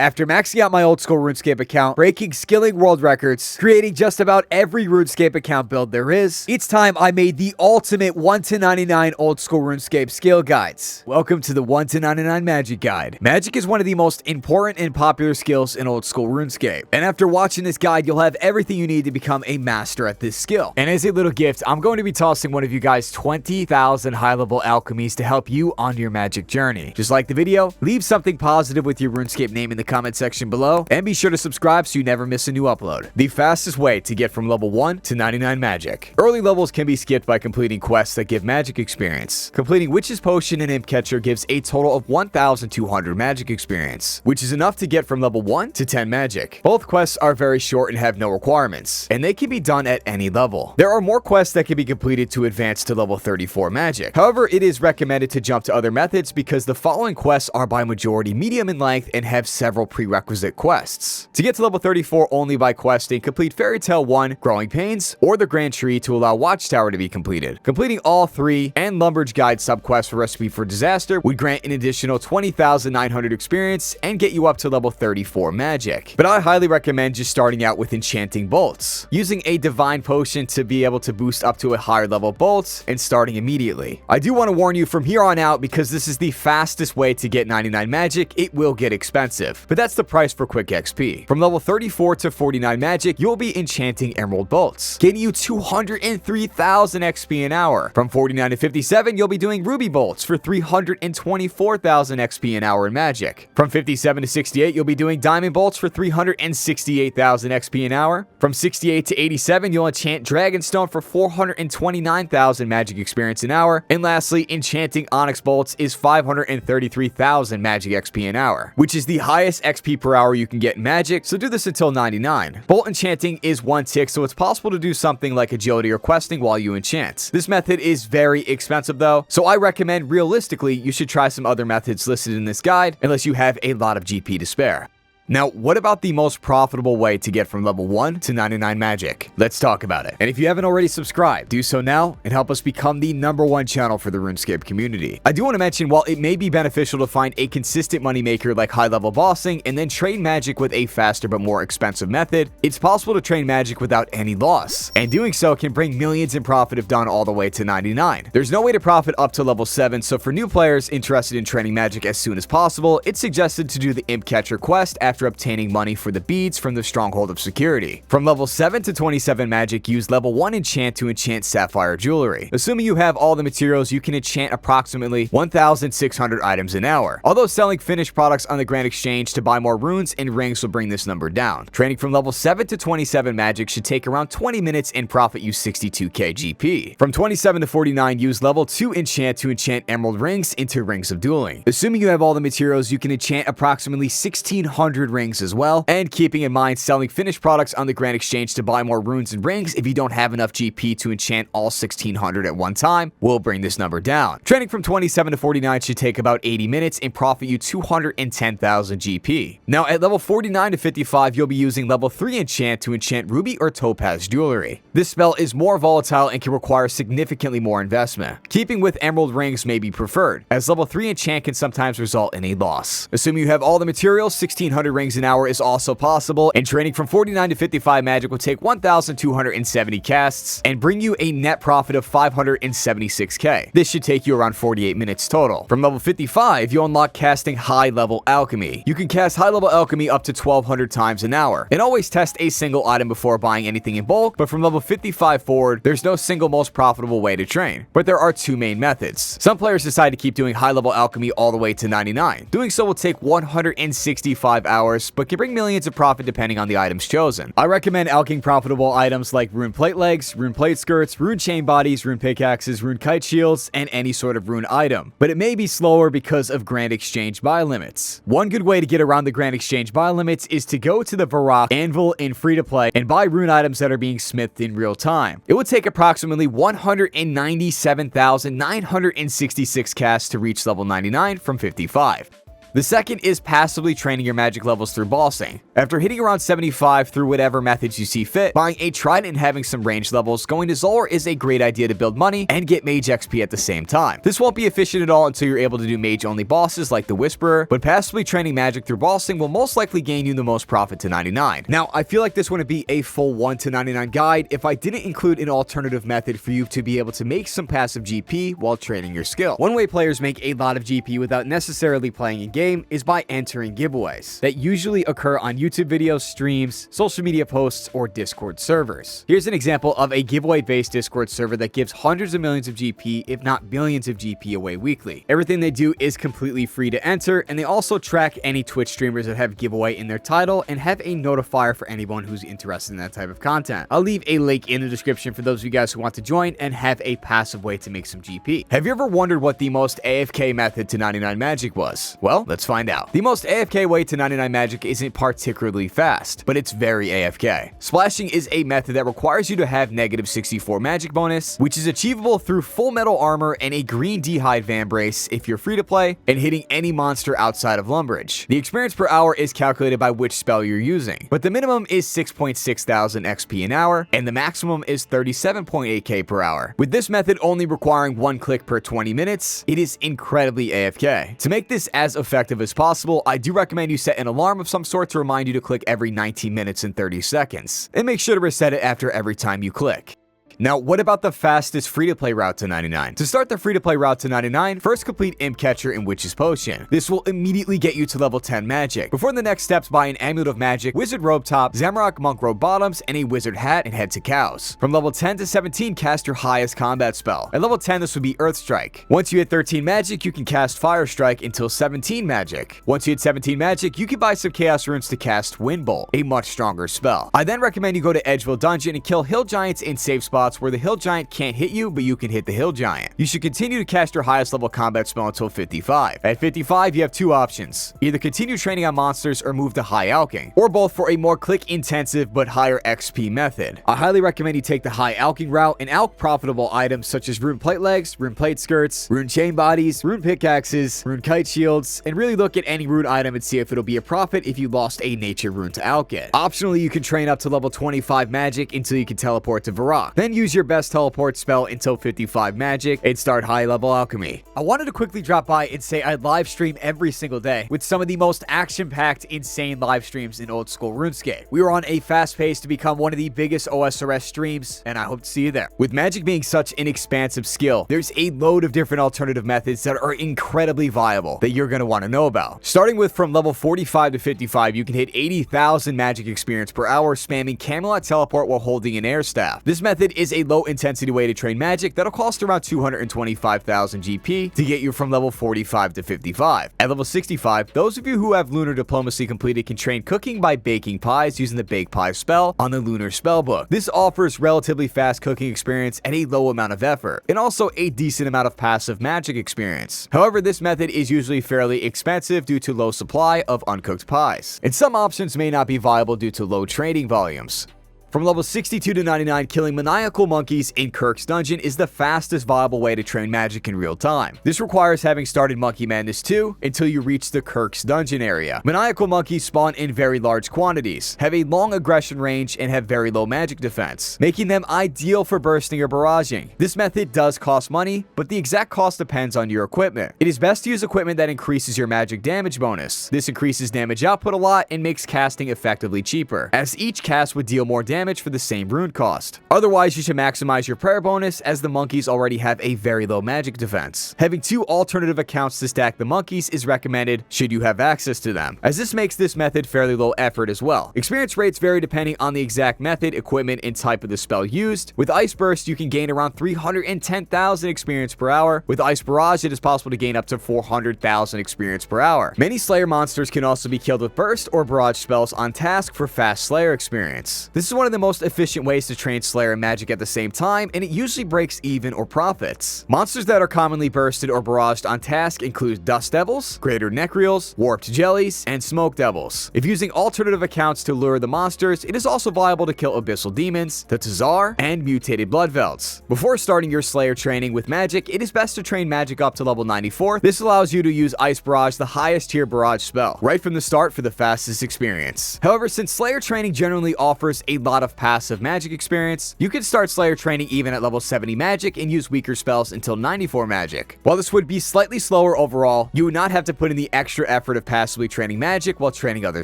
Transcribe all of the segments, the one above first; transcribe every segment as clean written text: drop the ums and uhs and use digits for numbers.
After maxing out my OldSchool RuneScape account, breaking skilling world records, creating just about every RuneScape account build there is, it's time I made the ultimate 1-99 OldSchool RuneScape skill guides. Welcome to the 1-99 Magic Guide. Magic is one of the most important and popular skills in OldSchool RuneScape, and after watching this guide, you'll have everything you need to become a master at this skill. And as a little gift, I'm going to be tossing one of you guys 20,000 high-level alchemies to help you on your Magic journey. Just like the video, leave something positive with your RuneScape name in the comment section below, and be sure to subscribe so you never miss a new upload. The fastest way to get from level 1 to 99 Magic. Early levels can be skipped by completing quests that give Magic experience. Completing Witch's Potion and Imp Catcher gives a total of 1,200 Magic experience, which is enough to get from level 1 to 10 Magic. Both quests are very short and have no requirements, and they can be done at any level. There are more quests that can be completed to advance to level 34 Magic. However, it is recommended to jump to other methods because the following quests are by majority medium in length and have several prerequisite quests. To get to level 34 only by questing, complete Fairy Tale 1, Growing Pains, or the Grand Tree to allow Watchtower to be completed. Completing all three and Lumber's Guide subquest for Recipe for Disaster would grant an additional 20,900 experience and get you up to level 34 Magic. But I highly recommend just starting out with Enchanting Bolts, using a Divine Potion to be able to boost up to a higher level bolt and starting immediately. I do want to warn you from here on out, because this is the fastest way to get 99 Magic, it will get expensive. But that's the price for quick XP. From level 34 to 49 Magic, you'll be enchanting Emerald Bolts, getting you 203,000 XP an hour. From 49 to 57, you'll be doing Ruby Bolts for 324,000 XP an hour in Magic. From 57 to 68, you'll be doing Diamond Bolts for 368,000 XP an hour. From 68 to 87, you'll enchant Dragonstone for 429,000 Magic experience an hour. And lastly, enchanting Onyx Bolts is 533,000 Magic XP an hour, which is the highest XP per hour you can get in Magic, so do this until 99. Bolt enchanting is 1 tick, so it's possible to do something like agility or questing while you enchant. This method is very expensive though, so I recommend realistically you should try some other methods listed in this guide unless you have a lot of GP to spare. Now, what about the most profitable way to get from level 1 to 99 Magic? Let's talk about it. And if you haven't already subscribed, do so now and help us become the #1 channel for the RuneScape community. I do want to mention, while it may be beneficial to find a consistent moneymaker like high-level bossing and then train Magic with a faster but more expensive method, it's possible to train Magic without any loss. And doing so can bring millions in profit if done all the way to 99. There's no way to profit up to level 7, so for new players interested in training Magic as soon as possible, it's suggested to do the Imp Catcher quest after obtaining money for the beads from the Stronghold of Security. From level 7 to 27 Magic, use level 1 enchant to enchant Sapphire Jewelry. Assuming you have all the materials, you can enchant approximately 1,600 items an hour. Although selling finished products on the Grand Exchange to buy more runes and rings will bring this number down. Training from level 7 to 27 Magic should take around 20 minutes and profit you 62k GP. From 27 to 49, use level 2 enchant to enchant Emerald Rings into Rings of Dueling. Assuming you have all the materials, you can enchant approximately 1,600 rings as well, and keeping in mind selling finished products on the Grand Exchange to buy more runes and rings if you don't have enough GP to enchant all 1,600 at one time will bring this number down. Training from 27 to 49 should take about 80 minutes and profit you 210,000 GP. Now at level 49 to 55, you'll be using level 3 enchant to enchant Ruby or Topaz Jewelry. This spell is more volatile and can require significantly more investment. Keeping with Emerald Rings may be preferred, as level 3 enchant can sometimes result in a loss. Assuming you have all the materials, 1,600 rings an hour is also possible, and training from 49 to 55 Magic will take 1,270 casts and bring you a net profit of 576k. This should take you around 48 minutes total. From level 55, you'll unlock casting high-level alchemy. You can cast high-level alchemy up to 1,200 times an hour, and always test a single item before buying anything in bulk, but from level 55 forward, there's no single most profitable way to train. But there are two main methods. Some players decide to keep doing high-level alchemy all the way to 99. Doing so will take 165 hours, but can bring millions of profit depending on the items chosen. I recommend alching profitable items like rune plate legs, rune plate skirts, rune chain bodies, rune pickaxes, rune kite shields, and any sort of rune item. But it may be slower because of Grand Exchange buy limits. One good way to get around the Grand Exchange buy limits is to go to the Varrock Anvil in free-to-play and buy rune items that are being smithed in real time. It would take approximately 197,966 casts to reach level 99 from 55. The second is passively training your magic levels through bossing. After hitting around 75 through whatever methods you see fit, buying a trident and having some range levels, going to Zolor is a great idea to build money and get mage XP at the same time. This won't be efficient at all until you're able to do mage only bosses like the Whisperer, but passively training magic through bossing will most likely gain you the most profit to 99. Now, I feel like this wouldn't be a full 1 to 99 guide if I didn't include an alternative method for you to be able to make some passive GP while training your skill. One way players make a lot of GP without necessarily playing in game is by entering giveaways that usually occur on YouTube videos, streams, social media posts, or Discord servers. Here's an example of a giveaway-based Discord server that gives hundreds of millions of GP, if not billions of GP away weekly. Everything they do is completely free to enter, and they also track any Twitch streamers that have giveaway in their title and have a notifier for anyone who's interested in that type of content. I'll leave a link in the description for those of you guys who want to join and have a passive way to make some GP. Have you ever wondered what the most AFK method to 99 magic was? Well, let's find out. The most AFK way to 99 magic isn't particularly fast, but it's very AFK. Splashing is a method that requires you to have negative 64 magic bonus, which is achievable through full metal armor and a green D'hide Vambrace if you're free to play, and hitting any monster outside of Lumbridge. The experience per hour is calculated by which spell you're using, but the minimum is 6.6 thousand XP an hour, and the maximum is 37.8k per hour. With this method only requiring 1 click per 20 minutes, it is incredibly AFK. To make this as effective as possible, I do recommend you set an alarm of some sort to remind you to click every 19 minutes and 30 seconds, and make sure to reset it after every time you click. Now, what about the fastest free-to-play route to 99? To start the free-to-play route to 99, first complete Imp Catcher and Witch's Potion. This will immediately get you to level 10 magic. Before the next steps, buy an Amulet of Magic, Wizard Robe Top, Zamorak Monk Robe Bottoms, and a Wizard Hat, and head to Cows. From level 10 to 17, cast your highest combat spell. At level 10, this would be Earth Strike. Once you hit 13 magic, you can cast Fire Strike until 17 magic. Once you hit 17 magic, you can buy some Chaos Runes to cast Wind Bolt, a much stronger spell. I then recommend you go to Edgeville Dungeon and kill Hill Giants in safe spots where the Hill Giant can't hit you, but you can hit the Hill Giant. You should continue to cast your highest level combat spell until 55. At 55, you have two options. Either continue training on monsters or move to High Alching, or both for a more click-intensive but higher XP method. I highly recommend you take the High Alching route and alch profitable items such as Rune Plate Legs, Rune Plate Skirts, Rune Chain Bodies, Rune Pickaxes, Rune Kite Shields, and really look at any rune item and see if it'll be a profit if you lost a nature rune to alch it. Optionally, you can train up to level 25 magic until you can teleport to Varrock. Then use your best teleport spell until 55 magic and start high level alchemy. I wanted to quickly drop by and say I live stream every single day with some of the most action-packed, insane live streams in old school RuneScape. We are on a fast pace to become one of the biggest OSRS streams, and I hope to see you there. With Magic being such an expansive skill, there's a load of different alternative methods that are incredibly viable that you're going to want to know about. Starting with from level 45 to 55, you can hit 80,000 magic experience per hour spamming Camelot Teleport while holding an air staff. This method is a low intensity way to train magic that'll cost around 225,000 GP to get you from level 45 to 55. At level 65, those of you who have Lunar Diplomacy completed can train cooking by baking pies using the Bake Pie spell on the Lunar Spellbook. This offers relatively fast cooking experience at a low amount of effort, and also a decent amount of passive magic experience. However, this method is usually fairly expensive due to low supply of uncooked pies, and some options may not be viable due to low training volumes. From level 62 to 99, killing maniacal monkeys in Kirk's Dungeon is the fastest viable way to train magic in real time. This requires having started Monkey Madness 2 until you reach the Kirk's Dungeon area. Maniacal monkeys spawn in very large quantities, have a long aggression range, and have very low magic defense, making them ideal for bursting or barraging. This method does cost money, but the exact cost depends on your equipment. It is best to use equipment that increases your magic damage bonus. This increases damage output a lot and makes casting effectively cheaper, as each cast would deal more damage for the same rune cost. Otherwise, you should maximize your prayer bonus, as the monkeys already have a very low magic defense. Having two alternative accounts to stack the monkeys is recommended should you have access to them, as this makes this method fairly low effort as well. Experience rates vary depending on the exact method, equipment, and type of the spell used. With Ice Burst, you can gain around 310,000 experience per hour. With Ice Barrage, it is possible to gain up to 400,000 experience per hour. Many Slayer monsters can also be killed with Burst or Barrage spells on task for fast Slayer experience. This is one of the most efficient ways to train Slayer and Magic at the same time, and it usually breaks even or profits. Monsters that are commonly bursted or barraged on task include Dust Devils, Greater Necreals, Warped Jellies, and Smoke Devils. If using alternative accounts to lure the monsters, it is also viable to kill Abyssal Demons, the Tazar, and Mutated Bloodvelds. Before starting your Slayer training with Magic, it is best to train Magic up to level 94. This allows you to use Ice Barrage, the highest tier barrage spell, right from the start for the fastest experience. However, since Slayer training generally offers a lot of passive Magic experience, you can start Slayer training even at level 70 Magic and use weaker spells until 94 Magic. While this would be slightly slower overall, you would not have to put in the extra effort of passively training Magic while training other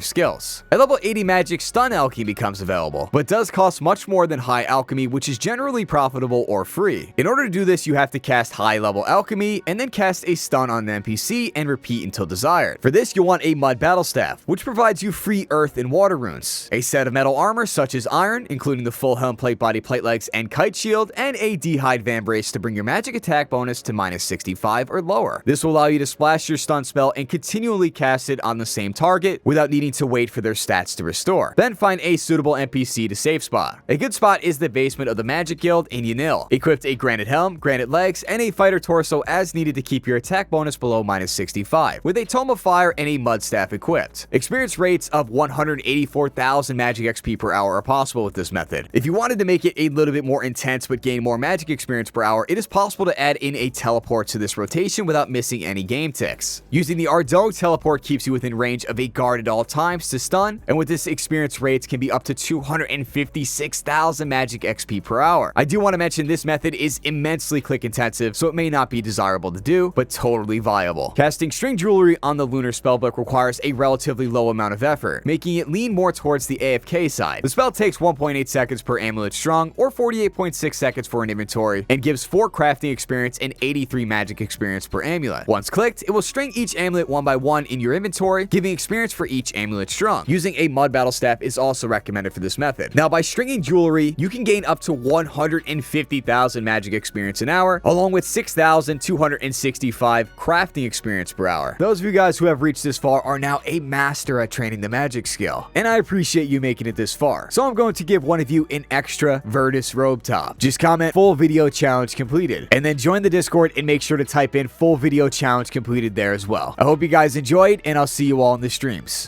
skills. At level 80 Magic, Stun Alchemy becomes available, but does cost much more than High Alchemy, which is generally profitable or free. In order to do this, you have to cast High level Alchemy and then cast a stun on an NPC and repeat until desired. For this, you'll want a Mud Battle Staff, which provides you free earth and water runes, a set of metal armor such as iron, including the full helm, plate body, plate legs, and kite shield, and a D'hide Vambrace to bring your magic attack bonus to minus 65 or lower. This will allow you to splash your stun spell and continually cast it on the same target without needing to wait for their stats to restore. Then find a suitable NPC to save spot. A good spot is the basement of the Magic Guild in Yanil. Equipped a granite helm, granite legs, and a fighter torso as needed to keep your attack bonus below minus 65, with a Tome of Fire and a Mud Staff equipped. Experience rates of 184,000 Magic XP per hour are possible with this method. If you wanted to make it a little bit more intense but gain more Magic experience per hour, it is possible to add in a teleport to this rotation without missing any game ticks. Using the Ardougne teleport keeps you within range of a guard at all times to stun, and with this, experience rates can be up to 256,000 Magic XP per hour. I do want to mention this method is immensely click intensive, so it may not be desirable to do, but totally viable. Casting String Jewelry on the Lunar Spellbook requires a relatively low amount of effort, making it lean more towards the AFK side. The spell takes 1.8 seconds per amulet strung, or 48.6 seconds for an inventory, and gives 4 crafting experience and 83 magic experience per amulet. Once clicked, it will string each amulet one by one in your inventory, giving experience for each amulet strung. Using a Mud Battle Staff is also recommended for this method. Now, by stringing jewelry, you can gain up to 150,000 magic experience an hour, along with 6,265 crafting experience per hour. Those of you guys who have reached this far are now a master at training the magic skill, and I appreciate you making it this far. So I'm going to give one of you an extra Virtus robe top. Just comment full video challenge completed, and then join the Discord and make sure to type in full video challenge completed there as well. I hope you guys enjoyed, and I'll see you all in the streams.